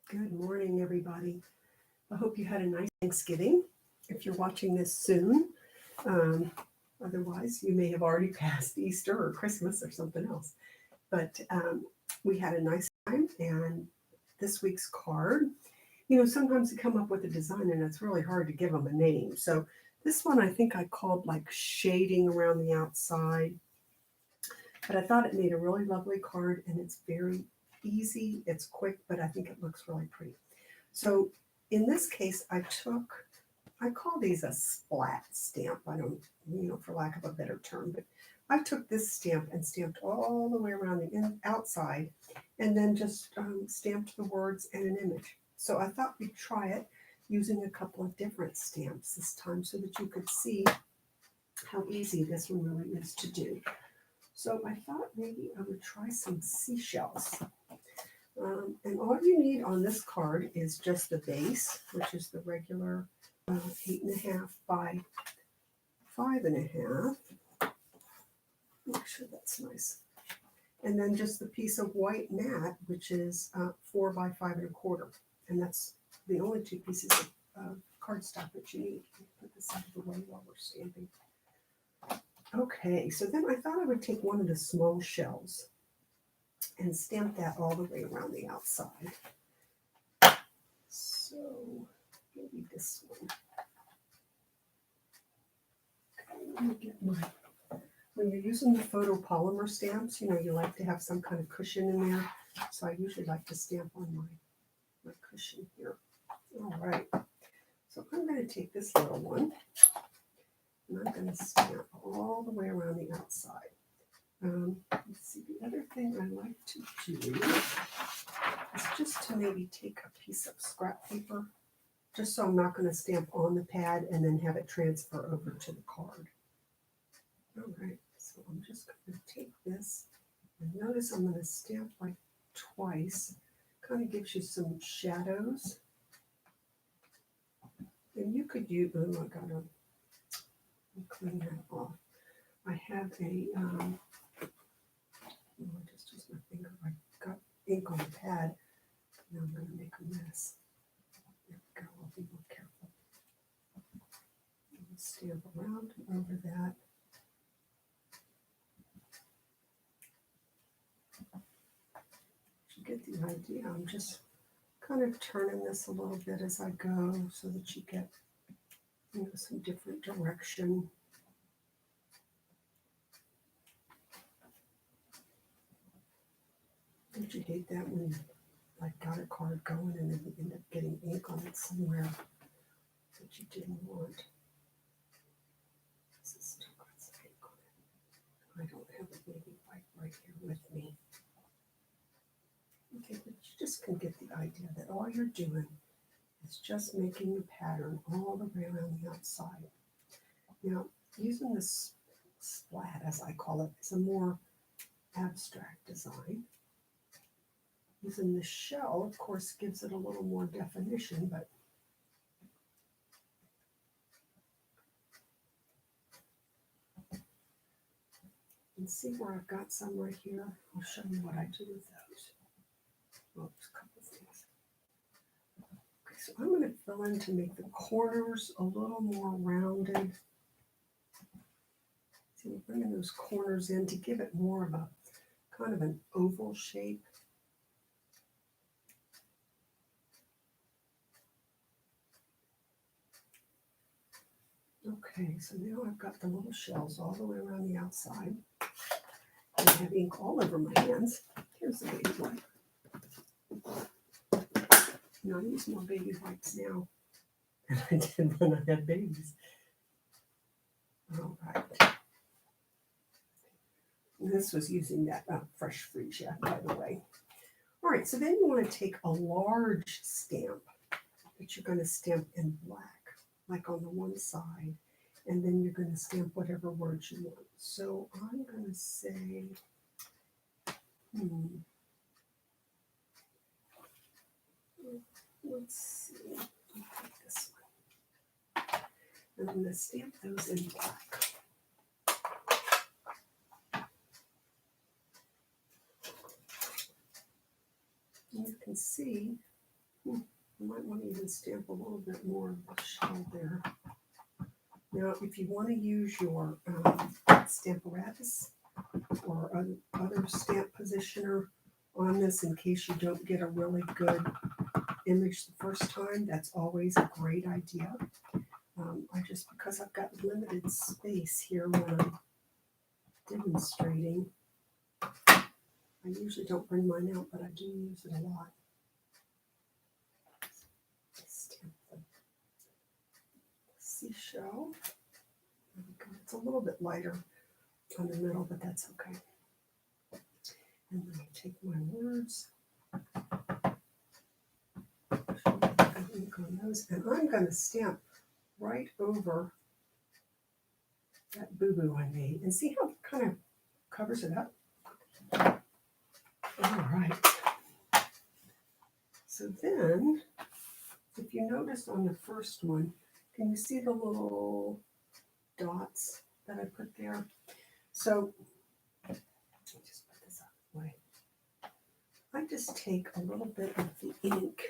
Good morning, everybody. I hope you had a nice Thanksgiving. If you're watching this soon, um, otherwise, you may have already passed Easter or Christmas or something else. But we had a nice time, and this week's card, sometimes you come up with a design and it's really hard to give them a name. So this one I think I called like shading around the outside, but I thought it made a really lovely card and it's very easy, it's quick, but I think it looks really pretty. So in this case, I call these a splat stamp. I don't, for lack of a better term, but I took this stamp and stamped all the way around the outside and then just stamped the words and an image. So I thought we'd try it using a couple of different stamps this time so that you could see how easy this one really is to do. So I thought maybe I would try some seashells. And all you need on this card is just the base, which is the regular 8.5 by 5.5. Make sure that's nice. And then just the piece of white mat, which is 4 by 5.25. And that's the only two pieces of cardstock that you need. Put this out of the way while we're stamping. Okay, so then I thought I would take one of the small shells and stamp that all the way around the outside. So maybe this one. Okay, let me get when you're using the photopolymer stamps, you like to have some kind of cushion in there. So I usually like to stamp on my cushion here. All right, so I'm going to take this little one and I'm going to stamp all the way around the outside. Let's see, the other thing I like to do is just to maybe take a piece of scrap paper, just so I'm not going to stamp on the pad and then have it transfer over to the card. All right, so I'm just going to take this, and notice I'm going to stamp like twice. Kind of gives you some shadows. And you could use, oh, I gotta clean that off. I have a, I just use my finger. I got ink on the pad. Now I'm going to make a mess. There we go. I'll be more careful. Stamp around and over that. You get the idea. I'm just kind of turning this a little bit as I go so that you get, some different direction. Don't you hate that when you got a card going and then you end up getting ink on it somewhere that you didn't want? This is still got some ink on it. I don't have a baby wipe right here with me. Okay, but you just can get the idea that all you're doing is just making the pattern all the way around the outside. Now, using this splat, as I call it, is a more abstract design. Using the shell, of course, gives it a little more definition, but you can see where I've got some right here. I'll show you what I do with those. Well, there's a couple things. Okay, so I'm going to fill in to make the corners a little more rounded. See, we're bringing those corners in to give it more of a kind of an oval shape. Okay, so now I've got the little shells all the way around the outside. And I have ink all over my hands. Here's the baby wipe. I use more baby wipes now than I did when I had babies. All right. And this was using that fresh freesia, by the way. All right, so then you want to take a large stamp that you're going to stamp in black, like on the one side, and then you're going to stamp whatever words you want. So I'm going to say, let's see, I'll take this one. And I'm going to stamp those in black. And you can see You might want to even stamp a little bit more of the shell there. Now, if you want to use your Stamparatus or other stamp positioner on this in case you don't get a really good image the first time, that's always a great idea. Because I've got limited space here when I'm demonstrating, I usually don't bring mine out, but I do use it a lot. Stamp the seashell. It's a little bit lighter on the middle, but that's okay. And then I take my words, ink on those, and I'm going to stamp right over that boo-boo I made. And see how it kind of covers it up? All right. So then, if you notice on the first one, can you see the little dots that I put there? So, let me just put this out of the way. I just take a little bit of the ink.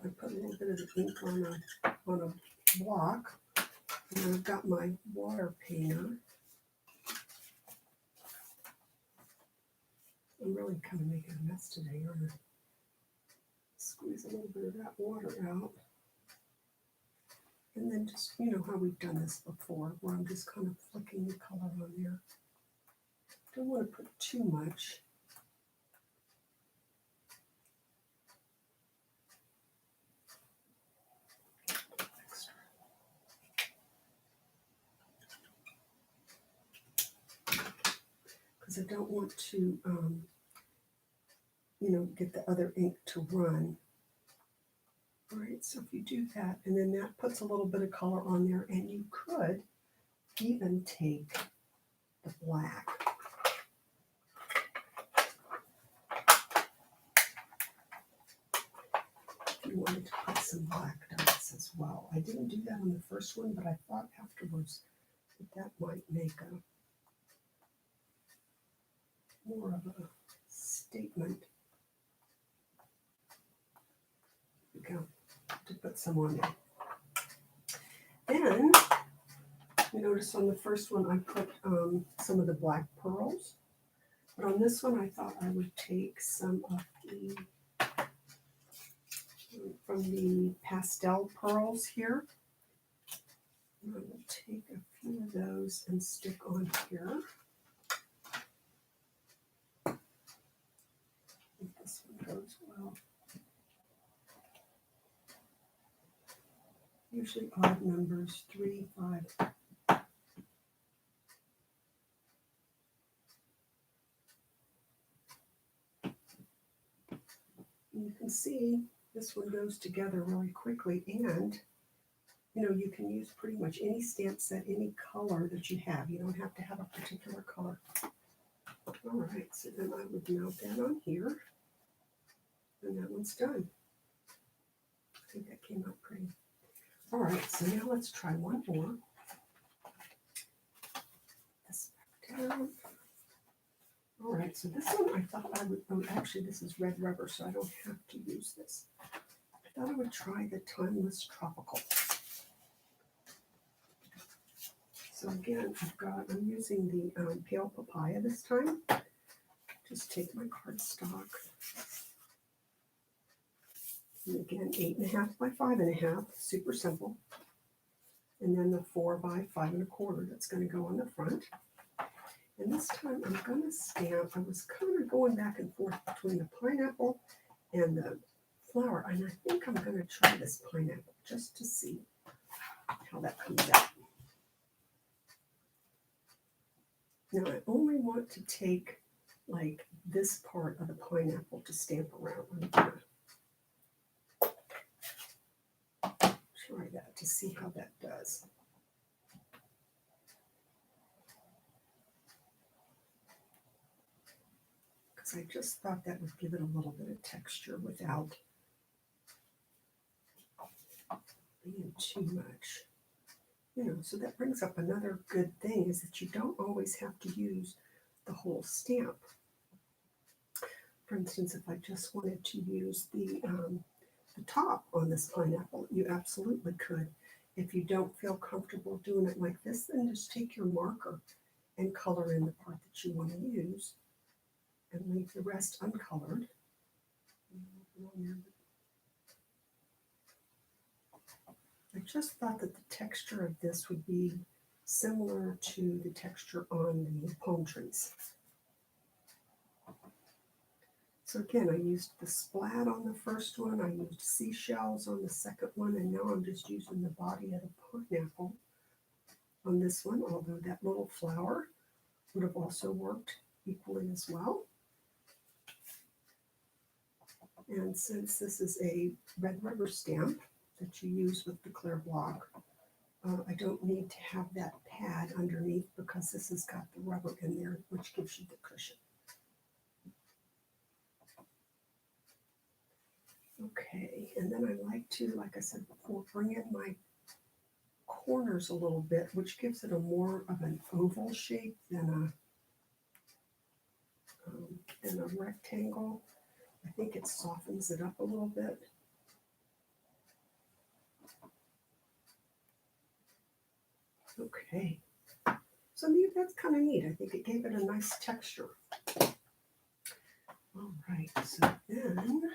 I put a little bit of the ink on a block, and I've got my water painter. I'm really kind of making a mess today, aren't I? Squeeze a little bit of that water out. And then just, you know how we've done this before, where I'm just kind of flicking the color on there. Don't want to put too much. Because I don't want to, get the other ink to run. All right, so if you do that, and then that puts a little bit of color on there, and you could even take the black. If you wanted to put some black dots as well. I didn't do that on the first one, but I thought afterwards that might make a more of a statement. There we go, to put some on there. Then, you notice on the first one I put some of the black pearls. But on this one I thought I would take some of from the pastel pearls here. And I will take a few of those and stick on here. I think this one goes well. Usually odd numbers, 3, 5. And you can see this one goes together really quickly, and you can use pretty much any stamp set, any color that you have. You don't have to have a particular color. All right, so then I would mount that on here, and that one's done. I think that came out pretty. All right, so now let's try one more. This back down. All right, so this one I thought I would, actually this is red rubber, so I don't have to use this. I thought I would try the Timeless Tropical. So again, I'm using the pale papaya this time. Just take my cardstock. And again, 8.5 by 5.5, super simple. And then the 4 by 5 1/4 that's going to go on the front. And this time I'm going to stamp. I was kind of going back and forth between the pineapple and the flower. And I think I'm going to try this pineapple just to see how that comes out. Now I only want to take like this part of the pineapple to stamp around. I'm going to try that to see how that does. Because I just thought that would give it a little bit of texture without being too much. So that brings up another good thing is that you don't always have to use the whole stamp. For instance, if I just wanted to use the top on this pineapple, you absolutely could. If you don't feel comfortable doing it like this, then just take your marker and color in the part that you want to use and leave the rest uncolored. I just thought that the texture of this would be similar to the texture on the palm trees. So again, I used the splat on the first one, I used seashells on the second one, and now I'm just using the body of the pineapple on this one, although that little flower would have also worked equally as well. And since this is a red rubber stamp that you use with the clear block, I don't need to have that pad underneath because this has got the rubber in there, which gives you the cushion. Okay, and then I like to, like I said before, bring in my corners a little bit, which gives it a more of an oval shape than a rectangle. I think it softens it up a little bit. Okay, so maybe that's kind of neat. I think it gave it a nice texture. All right, so then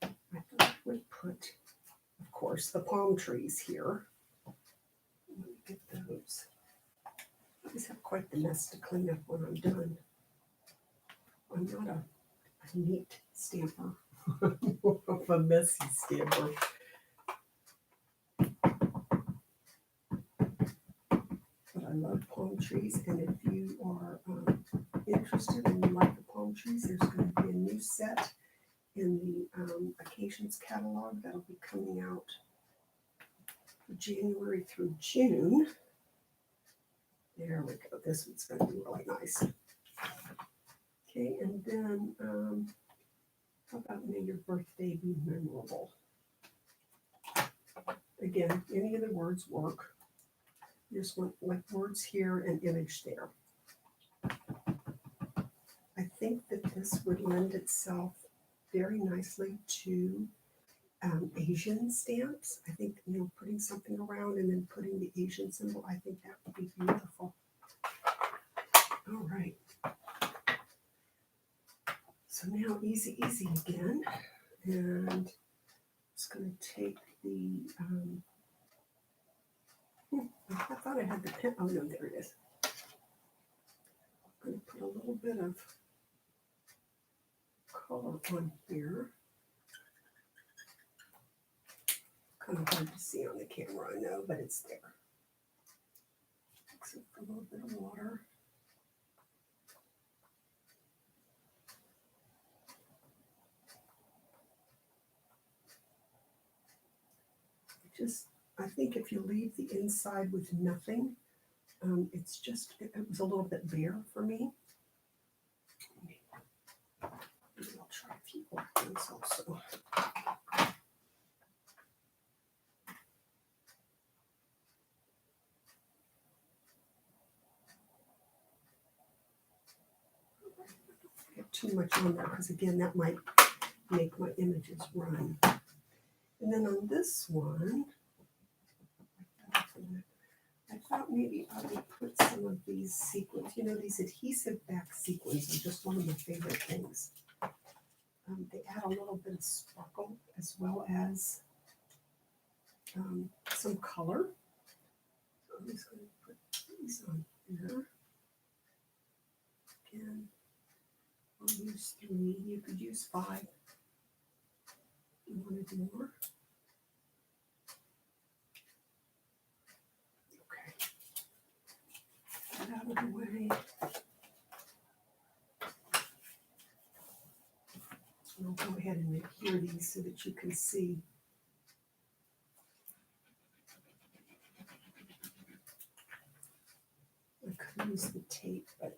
I thought I would put, of course, the palm trees here. Let me get those. I always have quite the mess to clean up when I'm done. I'm not a neat stamper, more of a messy stamper. But I love palm trees, and if you are interested and you like the palm trees, there's going to be a new set in the Occasions catalog that'll be coming out for January through June. There we go. This one's going to be really nice. Okay, and then how about May Your Birthday Be Memorable? Again, any of the words work. You just want like words here and image there. I think that this would lend itself very nicely to Asian stamps. I think, putting something around and then putting the Asian symbol, I think that would be beautiful. All right. So now easy again. And I'm just going to take the, I thought I had the pen. Oh, no, there it is. I'm going to put a little bit of color on here. Kind of hard to see on the camera, I know, but it's there. Mix it with a little bit of water. I think if you leave the inside with nothing, it was a little bit bare for me. Maybe I'll try a few more things also. Get too much on there because again that might make my images run. And then on this one, I thought maybe I would put some of these sequins. These adhesive back sequins are just one of my favorite things. They add a little bit of sparkle as well as some color. So I'm just going to put these on here. Again, I'll use 3. You could use 5 if you wanted more. Okay. Get that out of the way. I'll go ahead and adhere these so that you can see. I could use the tape, but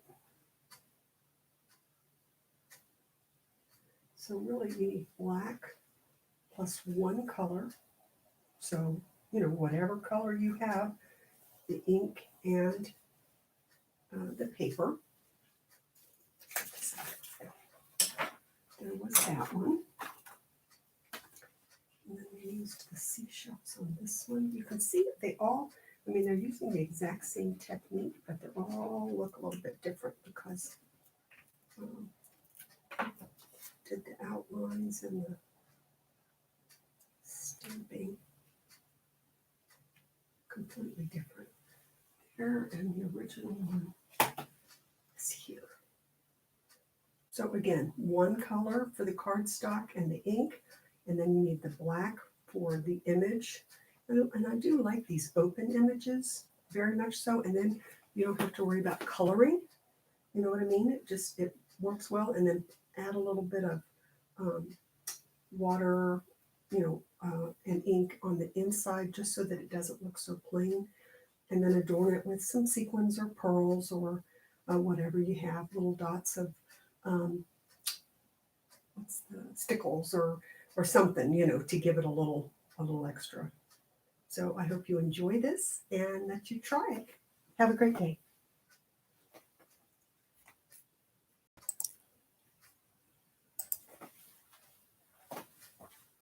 so really you need black plus 1 color. So, whatever color you have, the ink and the paper. There was that one. And then we used the seashells on this one. You can see that they all, I mean, they're using the exact same technique, but they all look a little bit different because did the outlines and the stamping completely different. There, and the original one is here. So again, one color for the cardstock and the ink, and then you need the black for the image. And I do like these open images, very much so, and then you don't have to worry about coloring. You know what I mean? It works well, and then add a little bit of water, and ink on the inside just so that it doesn't look so plain, and then adorn it with some sequins or pearls or whatever you have, little dots of stickles or something, to give it a little extra. So I hope you enjoy this and that you try it. Have a great day.